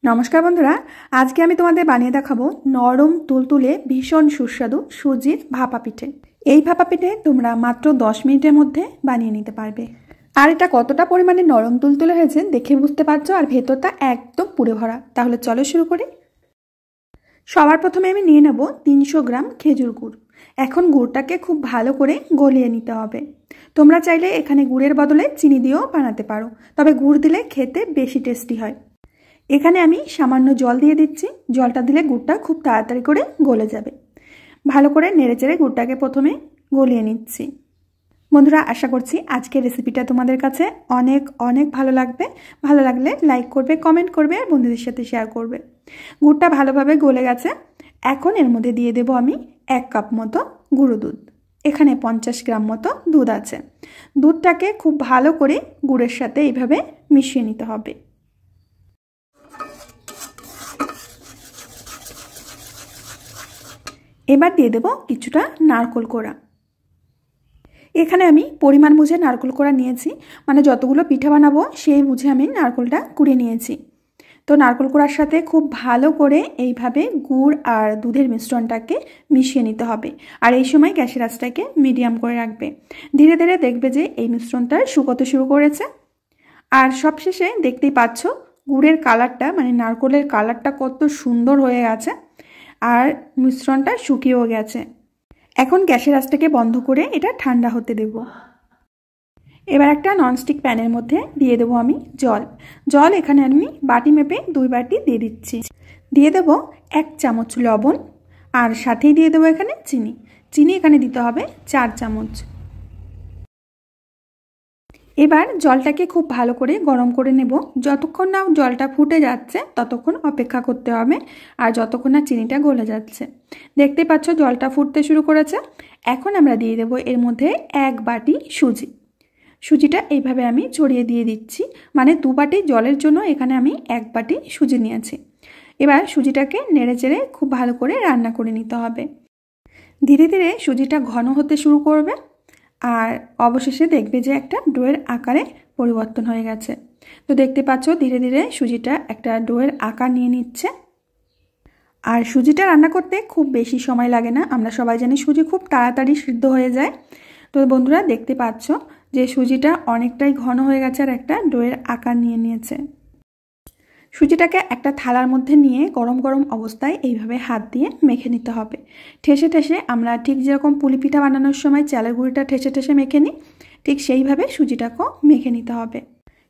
নমস্কার বন্ধুরা, আজকে আমি তোমাদের বানিয়ে দেখাবো নরম তুলতুলে ভীষণ সুস্বাদু সুজির ভাপা পিঠে। এই ভাপা পিঠে তোমরা মাত্র 10 মিনিটের মধ্যে বানিয়ে নিতে পারবে। আর এটা কতটা পরিমাণে নরম তুলতুলে হয়েছে দেখে বুঝতে পারছো, আর ভেতরটা একদম পুরে ভরা। তাহলে চলো শুরু করি। সবার প্রথমে আমি নিয়ে নেব 300 গ্রাম খেজুর গুড়। এখন গুড়টাকে খুব ভালো করে গলিয়ে নিতে হবে। তোমরা চাইলে এখানে গুড়ের বদলে চিনি দিয়েও বানাতে পারো, তবে গুড় দিলে খেতে বেশি টেস্টি হয়। এখানে আমি সামান্য জল দিয়ে দিচ্ছি। জলটা দিলে গুড়টা খুব তাড়াতাড়ি করে গলে যাবে। ভালো করে নেড়েচেড়ে গুড়টাকে প্রথমে গলিয়ে নিচ্ছি। বন্ধুরা, আশা করছি আজকের রেসিপিটা তোমাদের কাছে অনেক অনেক ভালো লাগবে। ভালো লাগলে লাইক করবে, কমেন্ট করবে আর বন্ধুদের সাথে শেয়ার করবে। গুড়টা ভালোভাবে গলে গেছে। এখন এর মধ্যে দিয়ে দেব আমি 1 কাপ মতো গুঁড়ো দুধ। এখানে 50 গ্রাম মতো দুধ আছে। দুধটাকে খুব ভালো করে গুড়ের সাথে এইভাবে মিশিয়ে নিতে হবে। এবার দিয়ে দেব কিছুটা নারকেল কোড়া। এখানে আমি পরিমাণ বুঝে নারকেল কোড়া নিয়েছি, মানে যতগুলো পিঠা বানাবো সেই বুঝে আমি নারকেলটা কুড়িয়ে নিয়েছি। তো নারকেল কোড়ার সাথে খুব ভালো করে এইভাবে গুড় আর দুধের মিশ্রণটাকে মিশিয়ে নিতে হবে। আর এই সময় গ্যাসের আঁচটাকে মিডিয়াম করে রাখবে। ধীরে ধীরে দেখবে যে এই মিশ্রণটা শুকোতে শুরু করেছে। আর সবশেষে দেখতেই পাচ্ছ গুড়ের কালারটা, মানে নারকেলের কালারটা কত সুন্দর হয়ে গেছে আর মিশ্রণটা শুকিয়েও গেছে। এখন গ্যাসের আঁচটাকে বন্ধ করে এটা ঠান্ডা হতে দেব। এবার একটা ননস্টিক প্যানের মধ্যে দিয়ে দেবো আমি জল এখানে আমি বাটি মেপে 2 বাটি দিয়ে দিচ্ছি। দিয়ে দেবো 1 চামচ লবণ, আর সাথেই দিয়ে দেবো এখানে চিনি এখানে দিতে হবে 4 চামচ। এবার জলটাকে খুব ভালো করে গরম করে নেব। যতক্ষণ না জলটা ফুটে যাচ্ছে ততক্ষণ অপেক্ষা করতে হবে, আর যতক্ষণ না চিনিটা গলে যাচ্ছে। দেখতে পাচ্ছ জলটা ফুটতে শুরু করেছে। এখন আমরা দিয়ে দেব এর মধ্যে 1 বাটি সুজিটা এইভাবে আমি ছড়িয়ে দিয়ে দিচ্ছি, মানে 2 বাটি জলের জন্য এখানে আমি 1 বাটি সুজি নিয়েছি। এবার সুজিটাকে নেড়েচেড়ে খুব ভালো করে রান্না করে নিতে হবে। ধীরে ধীরে সুজিটা ঘন হতে শুরু করবে, আর অবশেষে দেখবে যে একটা ডোয়ের আকারে পরিবর্তন হয়ে গেছে। তো দেখতে পাচ্ছ ধীরে ধীরে সুজিটা একটা ডোয়ের আকার নিয়ে নিচ্ছে। আর সুজিটা রান্না করতে খুব বেশি সময় লাগে না। আমরা সবাই জানি সুজি খুব তাড়াতাড়ি সিদ্ধ হয়ে যায়। তো বন্ধুরা, দেখতে পাচ্ছ যে সুজিটা অনেকটাই ঘন হয়ে গেছে আর একটা ডোয়ের আকার নিয়ে নিয়েছে। সুজিটাকে একটা থালার মধ্যে নিয়ে গরম গরম অবস্থায় এইভাবে হাত দিয়ে মেখে নিতে হবে। ঠেসে ঠেসে, আমরা ঠিক যেরকম পুলি পিঠা বানানোর সময় চালের গুঁড়িটা ঠেসে ঠেসে মেখে নিই, ঠিক সেইভাবে সুজিটাকেও মেখে নিতে হবে।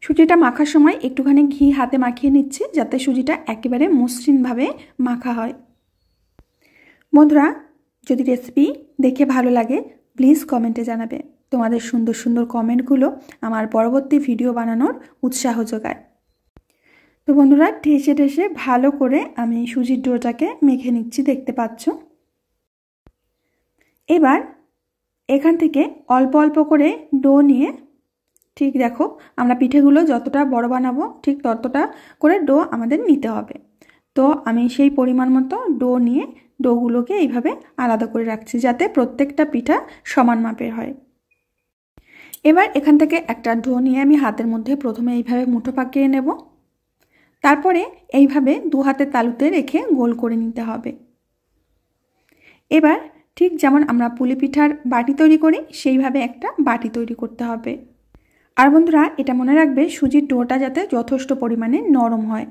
সুজিটা মাখার সময় একটুখানি ঘি হাতে মাখিয়ে নিচ্ছি, যাতে সুজিটা একেবারে মসৃণভাবে মাখা হয়। বন্ধুরা, যদি রেসিপি দেখে ভালো লাগে প্লিজ কমেন্টে জানাবে। তোমাদের সুন্দর সুন্দর কমেন্টগুলো আমার পরবর্তী ভিডিও বানানোর উৎসাহ যোগায়। তো বন্ধুরা, ঠেসে ঠেসে ভালো করে আমি সুজির ডোটাকে মেখে নিচ্ছি, দেখতে পাচ্ছ। এবার এখান থেকে অল্প অল্প করে ডো নিয়ে, ঠিক দেখো আমরা পিঠেগুলো যতটা বড় বানাবো ঠিক ততটা করে ডো আমাদের নিতে হবে। তো আমি সেই পরিমাণ মতো ডো নিয়ে ডোগুলোকে এইভাবে আলাদা করে রাখছি, যাতে প্রত্যেকটা পিঠা সমান মাপের হয়। এবার এখান থেকে একটা ডো নিয়ে আমি হাতের মধ্যে প্রথমে এইভাবে মুঠো পাকিয়ে নেব। তারপরে এইভাবে 2 হাতের তালুতে রেখে গোল করে নিতে হবে। এবার ঠিক যেমন আমরা পুলি পিঠার বাটি তৈরি করি সেইভাবে একটা বাটি তৈরি করতে হবে। আর বন্ধুরা, এটা মনে রাখবে সুজির ডোটা যাতে যথেষ্ট পরিমাণে নরম হয়।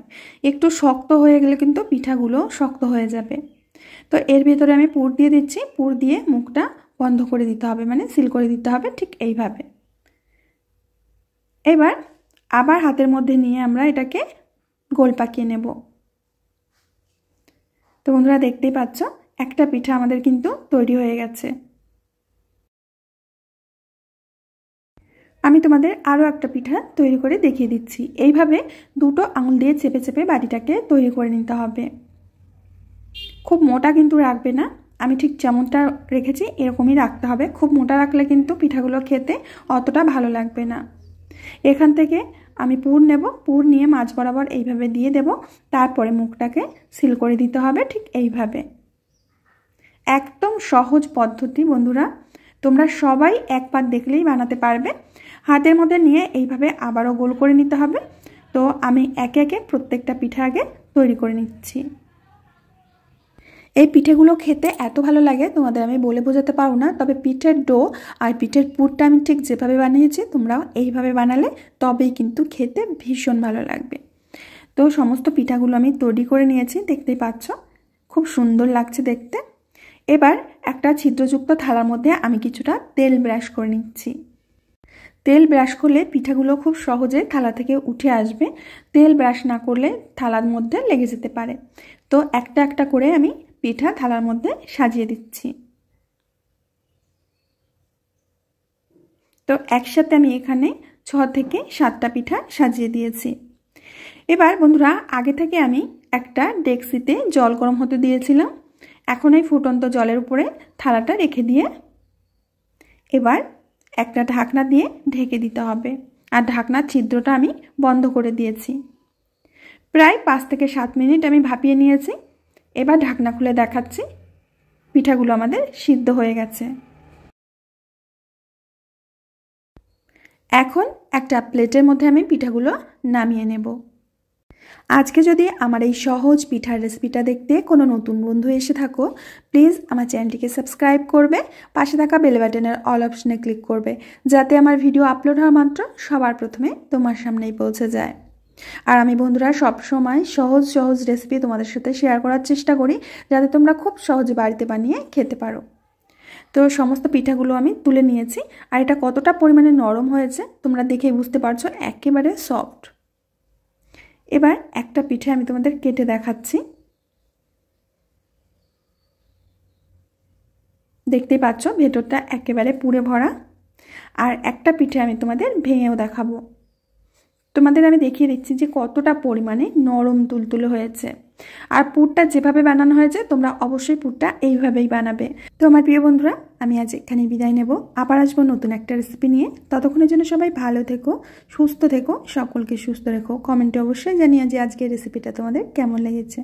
একটু শক্ত হয়ে গেলে কিন্তু পিঠাগুলো শক্ত হয়ে যাবে। তো এর ভেতরে আমি পুর দিয়ে দিচ্ছি। পুর দিয়ে মুখটা বন্ধ করে দিতে হবে, মানে সিল করে দিতে হবে ঠিক এইভাবে। এবার আবার হাতের মধ্যে নিয়ে আমরা এটাকে গোল পাকিয়ে নেব। তো বন্ধুরা, দেখতেই পাচ্ছ একটা পিঠা আমাদের কিন্তু তৈরি হয়ে গেছে। আমি তোমাদের আরও একটা পিঠা তৈরি করে দেখিয়ে দিচ্ছি। এইভাবে 2টো আঙুল দিয়ে চেপে চেপে বাটিটাকে তৈরি করে নিতে হবে। খুব মোটা কিন্তু রাখবে না, আমি ঠিক যেমনটা রেখেছি এরকমই রাখতে হবে। খুব মোটা রাখলে কিন্তু পিঠাগুলো খেতে অতটা ভালো লাগবে না। এখান থেকে আমি পুর নেব, পুর নিয়ে মাঝ বরাবর এইভাবে দিয়ে দেব। তারপরে মুখটাকে সিল করে দিতে হবে ঠিক এইভাবে। একদম সহজ পদ্ধতি বন্ধুরা, তোমরা সবাই একবার দেখলেই বানাতে পারবে। হাতের মধ্যে নিয়ে এইভাবে আবারও গোল করে নিতে হবে। তো আমি একে একে প্রত্যেকটা পিঠা আগে তৈরি করে নিচ্ছি। এই পিঠেগুলো খেতে এত ভালো লাগে তোমাদের আমি বলে বোঝাতে পারবো না। তবে পিঠের ডো আর পিঠের পুরটা আমি ঠিক যেভাবে বানিয়েছি তোমরাও এইভাবে বানালে তবেই কিন্তু খেতে ভীষণ ভালো লাগবে। তো সমস্ত পিঠাগুলো আমি তৈরি করে নিয়েছি, দেখতেই পাচ্ছ খুব সুন্দর লাগছে দেখতে। এবার একটা ছিদ্রযুক্ত থালার মধ্যে আমি কিছুটা তেল ব্রাশ করে নিচ্ছি। তেল ব্রাশ করলে পিঠাগুলো খুব সহজে থালা থেকে উঠে আসবে, তেল ব্রাশ না করলে থালার মধ্যে লেগে যেতে পারে। তো একটা একটা করে আমি পিঠা থালার মধ্যে সাজিয়ে দিচ্ছি। তো একসাথে আমি এখানে 6 থেকে 7টা পিঠা সাজিয়ে দিয়েছি। এবার বন্ধুরা আগে থেকে আমি একটা ডেকচিতে জল গরম হতে দিয়েছিলাম। এখন এই ফুটন্ত জলের উপরে থালাটা রেখে দিয়ে এবার একটা ঢাকনা দিয়ে ঢেকে দিতে হবে। আর ঢাকনার ছিদ্রটা আমি বন্ধ করে দিয়েছি। প্রায় 5 থেকে 7 মিনিট আমি ভাপিয়ে নিয়েছি। এবার ঢাকনা খুলে দেখাচ্ছি পিঠাগুলো আমাদের সিদ্ধ হয়ে গেছে। এখন একটা প্লেটের মধ্যে আমি পিঠাগুলো নামিয়ে নেব। আজকে যদি আমার এই সহজ পিঠার রেসিপিটা দেখতে কোনো নতুন বন্ধু এসে থাকো, প্লিজ আমার চ্যানেলটিকে সাবস্ক্রাইব করবে, পাশে থাকা বেল বাটনের অল অপশনে ক্লিক করবে, যাতে আমার ভিডিও আপলোড হওয়া মাত্র সবার প্রথমে তোমার সামনেই পৌঁছে যায়। আর আমি বন্ধুরা সব সময় সহজ সহজ রেসিপি তোমাদের সাথে শেয়ার করার চেষ্টা করি, যাতে তোমরা খুব সহজে বাড়িতে বানিয়ে খেতে পারো। তো সমস্ত পিঠাগুলো আমি তুলে নিয়েছি। আর এটা কতটা পরিমাণে নরম হয়েছে তোমরা দেখেই বুঝতে পারছো, একেবারে সফট। এবার একটা পিঠে আমি তোমাদের কেটে দেখাচ্ছি। দেখতেই পাচ্ছ ভেতরটা একেবারে পুরে ভরা। আর একটা পিঠে আমি তোমাদের ভেঙেও দেখাবো। তোমাদের আমি দেখিয়ে দিচ্ছি যে কতটা পরিমাণে নরম তুলতুলে হয়েছে। আর পুরটা যেভাবে বানানো হয়েছে তোমরা অবশ্যই পুরটা এইভাবেই বানাবে। তো আমার প্রিয় বন্ধুরা আমি আজ এখানেই বিদায় নেব। আবার আসবো নতুন একটা রেসিপি নিয়ে। ততক্ষণের জন্য সবাই ভালো থেকো, সুস্থ থেকো, সকলকে সুস্থ রেখো। কমেন্টে অবশ্যই জানিয়ে যে আজকের রেসিপিটা তোমাদের কেমন লেগেছে।